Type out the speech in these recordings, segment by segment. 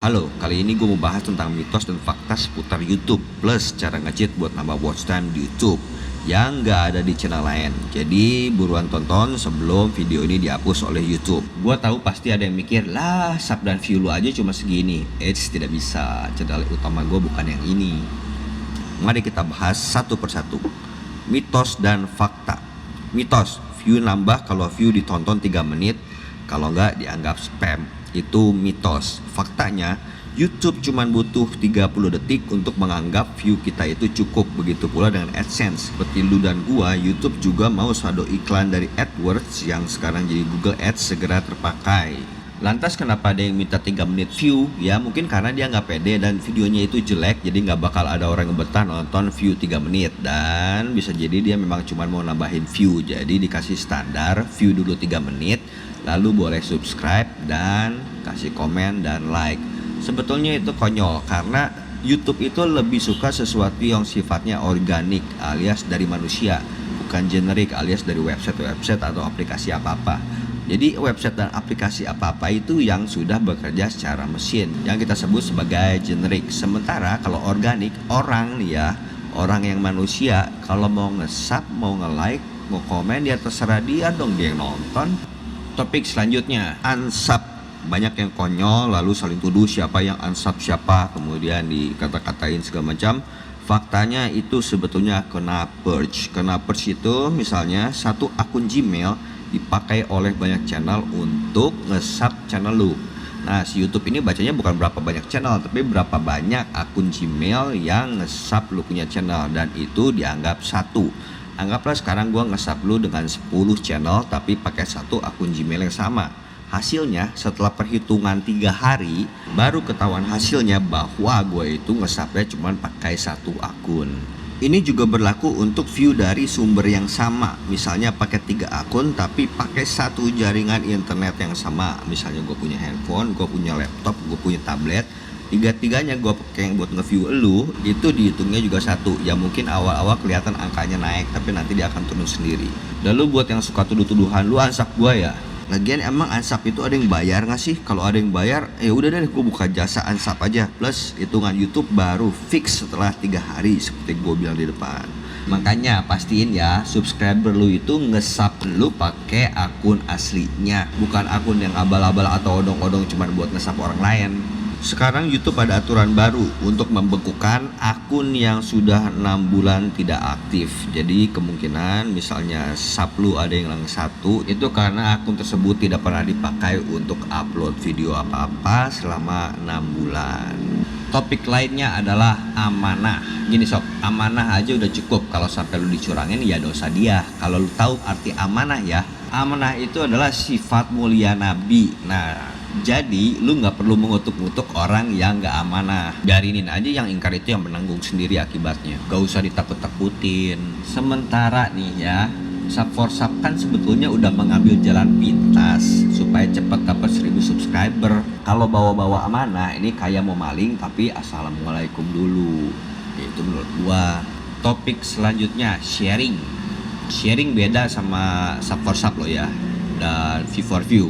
Halo, kali ini gue mau bahas tentang mitos dan fakta seputar YouTube plus cara nge-cheat buat nambah watch time di YouTube yang nggak ada di channel lain. Jadi buruan tonton sebelum video ini dihapus oleh YouTube. Gue tahu pasti ada yang mikir, lah sub dan view lu aja cuma segini. Tidak bisa, channel utama gue bukan yang ini. Mari kita bahas satu persatu. Mitos dan fakta. Mitos, view nambah kalau view ditonton 3 menit, kalau nggak dianggap spam. Itu mitos. Faktanya YouTube cuma butuh 30 detik untuk menganggap view kita itu cukup. Begitu pula dengan AdSense. Seperti lu dan gua, YouTube juga mau saldo iklan dari AdWords yang sekarang jadi Google Ads segera terpakai. Lantas kenapa ada yang minta 3 menit view? Ya mungkin karena dia nggak pede dan videonya itu jelek, jadi nggak bakal ada orang yang betah nonton view 3 menit. Dan bisa jadi dia memang cuma mau nambahin view, jadi dikasih standar view dulu 3 menit, lalu boleh subscribe dan kasih komen dan like. Sebetulnya itu konyol karena YouTube itu lebih suka sesuatu yang sifatnya organik alias dari manusia, bukan generik alias dari website atau aplikasi apa-apa. Jadi website dan aplikasi apa-apa itu yang sudah bekerja secara mesin, yang kita sebut sebagai generik. Sementara kalau organik, orang nih ya, orang yang manusia, kalau mau nge-sub, mau nge-like, mau komen, ya terserah dia dong, dia yang nonton. Topik selanjutnya, unsub. Banyak yang konyol lalu saling tuduh siapa yang unsub siapa, kemudian dikata-katain segala macam. Faktanya itu sebetulnya kena purge. Kena purge itu misalnya satu akun Gmail dipakai oleh banyak channel untuk nge-sub channel lu. Nah, si YouTube ini bacanya bukan berapa banyak channel, tapi berapa banyak akun Gmail yang nge-sub lu punya channel, dan itu dianggap satu. Anggaplah sekarang gua nge-sub lu dengan 10 channel tapi pakai satu akun Gmail yang sama. Hasilnya setelah perhitungan 3 hari baru ketahuan hasilnya bahwa gue itu nge-subnya cuma pakai satu akun. Ini juga berlaku untuk view dari sumber yang sama. Misalnya pakai 3 akun tapi pakai satu jaringan internet yang sama. Misalnya gue punya handphone, gue punya laptop, gue punya tablet. Tiga-tiganya gue pakai buat nge-view elu, itu dihitungnya juga satu. Ya mungkin awal-awal kelihatan angkanya naik, tapi nanti dia akan turun sendiri. Lalu buat yang suka tuduh-tuduhan, lu unsub gue ya? Lagian emang unsub itu ada yang bayar nggak sih? Kalau ada yang bayar, ya udah deh gue buka jasa unsub aja. Plus hitungan YouTube baru fix setelah 3 hari seperti gue bilang di depan. Makanya pastiin ya subscriber lu itu nge-sub lu pakai akun aslinya, bukan akun yang abal-abal atau odong-odong cuma buat nge-sub orang lain. Sekarang YouTube ada aturan baru untuk membekukan akun yang sudah 6 bulan tidak aktif. Jadi kemungkinan misalnya sub lu ada yang hilang 1, itu karena akun tersebut tidak pernah dipakai untuk upload video apa-apa selama 6 bulan. Topik lainnya adalah amanah. Gini sob, amanah aja udah cukup. Kalau sampai lu dicurangin ya dosa dia. Kalau lu tahu arti amanah ya, amanah itu adalah sifat mulia Nabi. Nah, jadi lu nggak perlu mengutuk-ngutuk orang yang nggak amanah. Biarinin aja yang ingkar itu yang menanggung sendiri akibatnya. Gak usah ditakut-takutin. Sementara nih ya, sub for sub kan sebetulnya udah mengambil jalan pintas supaya cepat dapat 1000 subscriber. Kalau bawa-bawa amanah ini kayak mau maling tapi assalamualaikum dulu. Itu menurut gua. Topik selanjutnya, sharing. Sharing beda sama sub for sub loh ya, dan view for view.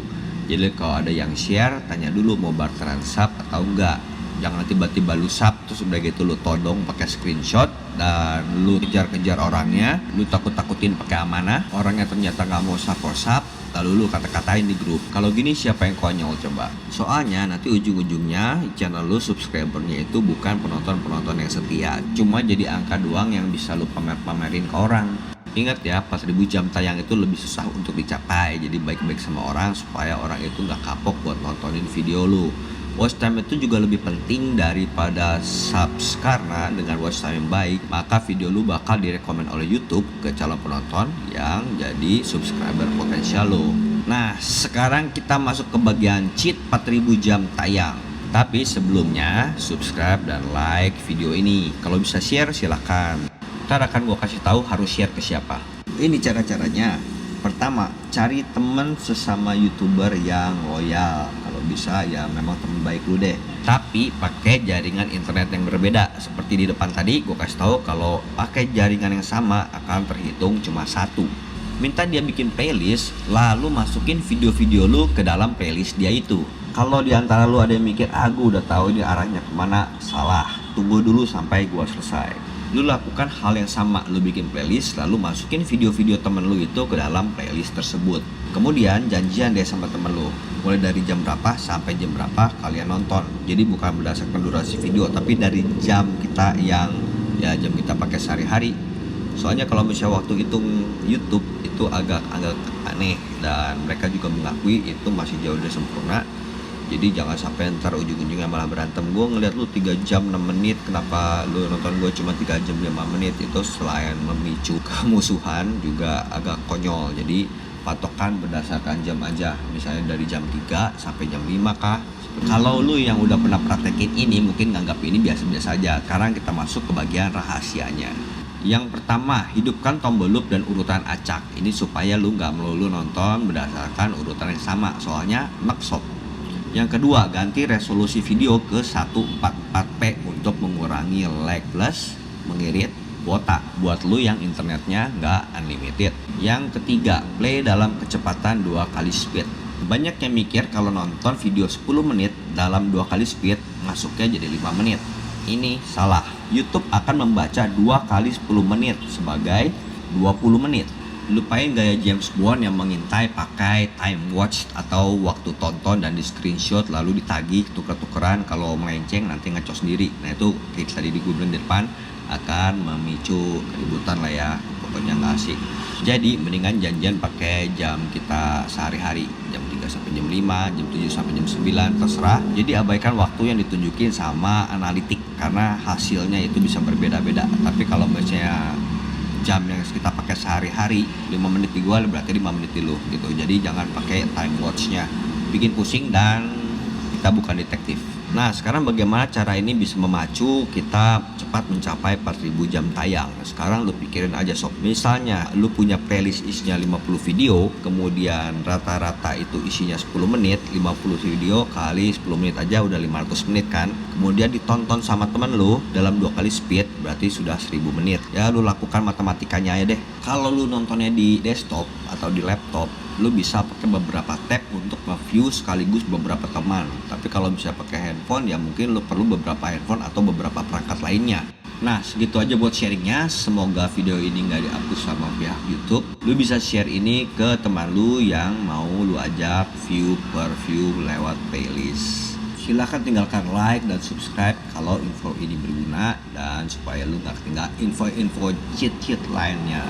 Jadi kalau ada yang share, tanya dulu mau barteran sub atau enggak. Jangan tiba-tiba lu sub terus udah gitu lu todong pakai screenshot dan lu kejar-kejar orangnya, lu takut-takutin pakai amanah, orangnya ternyata nggak mau sub for sub, lalu lu kata-katain di grup. Kalau gini siapa yang konyol coba? Soalnya nanti ujung-ujungnya channel lu subscribernya itu bukan penonton-penonton yang setia, cuma jadi angka doang yang bisa lu pamer-pamerin ke orang. Ingat ya, 4000 jam tayang itu lebih susah untuk dicapai. Jadi baik-baik sama orang supaya orang itu nggak kapok buat nontonin video lu. Watch time itu juga lebih penting daripada subs, karena dengan watch time yang baik maka video lu bakal direkomend oleh YouTube ke calon penonton yang jadi subscriber potensial lu. Nah, sekarang kita masuk ke bagian cheat 4000 jam tayang. Tapi sebelumnya subscribe dan like video ini. Kalau bisa share silahkan. Ntar akan gue kasih tahu harus share ke siapa. Ini cara-caranya. Pertama, cari teman sesama YouTuber yang loyal. Kalau bisa ya memang teman baik lu deh. Tapi pakai jaringan internet yang berbeda. Seperti di depan tadi gue kasih tahu kalau pakai jaringan yang sama akan terhitung cuma satu. Minta dia bikin playlist, lalu masukin video-video lu ke dalam playlist dia itu. Kalau di antara lu ada yang mikir, gue udah tahu ini arahnya kemana, salah. Tunggu dulu sampai gua selesai. Lu lakukan hal yang sama, lu bikin playlist, lalu masukin video-video temen lu itu ke dalam playlist tersebut. Kemudian janjian deh sama temen lu, mulai dari jam berapa sampai jam berapa kalian nonton. Jadi bukan berdasarkan durasi video, tapi dari jam kita yang jam kita pakai sehari-hari. Soalnya kalau misalnya waktu hitung YouTube itu agak aneh, dan mereka juga mengakui itu masih jauh dari sempurna. Jadi jangan sampai ntar ujung-ujungnya malah berantem. Gue ngeliat lu 3 jam 6 menit, kenapa lu nonton gue cuma 3 jam 5 menit. Itu selain memicu kemusuhan juga agak konyol. Jadi patokan berdasarkan jam aja, misalnya dari jam 3 sampai jam 5 kah. Kalau lu yang udah pernah praktekin ini mungkin nganggap ini biasa-biasa aja. Sekarang kita masuk ke bagian rahasianya. Yang pertama, hidupkan tombol loop dan urutan acak. Ini supaya lu nggak melulu nonton berdasarkan urutan yang sama, soalnya maksud. Yang kedua, ganti resolusi video ke 144p untuk mengurangi lag plus mengirit kuota buat lu yang internetnya nggak unlimited. Yang ketiga, play dalam kecepatan 2 kali speed. Banyak yang mikir kalau nonton video 10 menit dalam 2 kali speed masuknya jadi 5 menit. Ini salah. YouTube akan membaca 2 kali 10 menit sebagai 20 menit. Lupain gaya James Bond yang mengintai pakai time watch atau waktu tonton dan di screenshot lalu ditagih tuker-tukeran, kalau melenceng nanti ngaco sendiri. Nah itu tips tadi di Google di depan akan memicu keributan lah ya, pokoknya nggak asik. Jadi mendingan janjian pakai jam kita sehari-hari, jam 3 sampai jam 5, jam 7 sampai jam 9, terserah. Jadi abaikan waktu yang ditunjukin sama analitik karena hasilnya itu bisa berbeda-beda. Tapi kalau misalnya jam yang kita pakai sehari-hari 5 menit di gua berarti 5 menit di lu gitu. Jadi jangan pakai time watch-nya, bikin pusing dan kita bukan detektif. Nah sekarang bagaimana cara ini bisa memacu kita cepat mencapai 4000 jam tayang. Sekarang lu pikirin aja sob, misalnya lu punya playlist isinya 50 video, kemudian rata-rata itu isinya 10 menit, 50 video kali 10 menit aja udah 500 menit kan. Kemudian ditonton sama temen lu dalam 2 kali speed berarti sudah 1000 menit. Ya lu lakukan matematikanya aja deh. Kalau lu nontonnya di desktop atau di laptop, lu bisa pakai beberapa tab untuk nge-view sekaligus beberapa teman. Tapi kalau bisa pakai handphone ya mungkin lu perlu beberapa handphone atau beberapa perangkat lainnya. Nah segitu aja buat sharingnya. Semoga video ini gak dihapus sama pihak YouTube. Lu bisa share ini ke teman lu yang mau lu ajak view per view lewat playlist. Silahkan tinggalkan like dan subscribe kalau info ini berguna, dan supaya lu gak ketinggalan info-info cheat-cheat lainnya.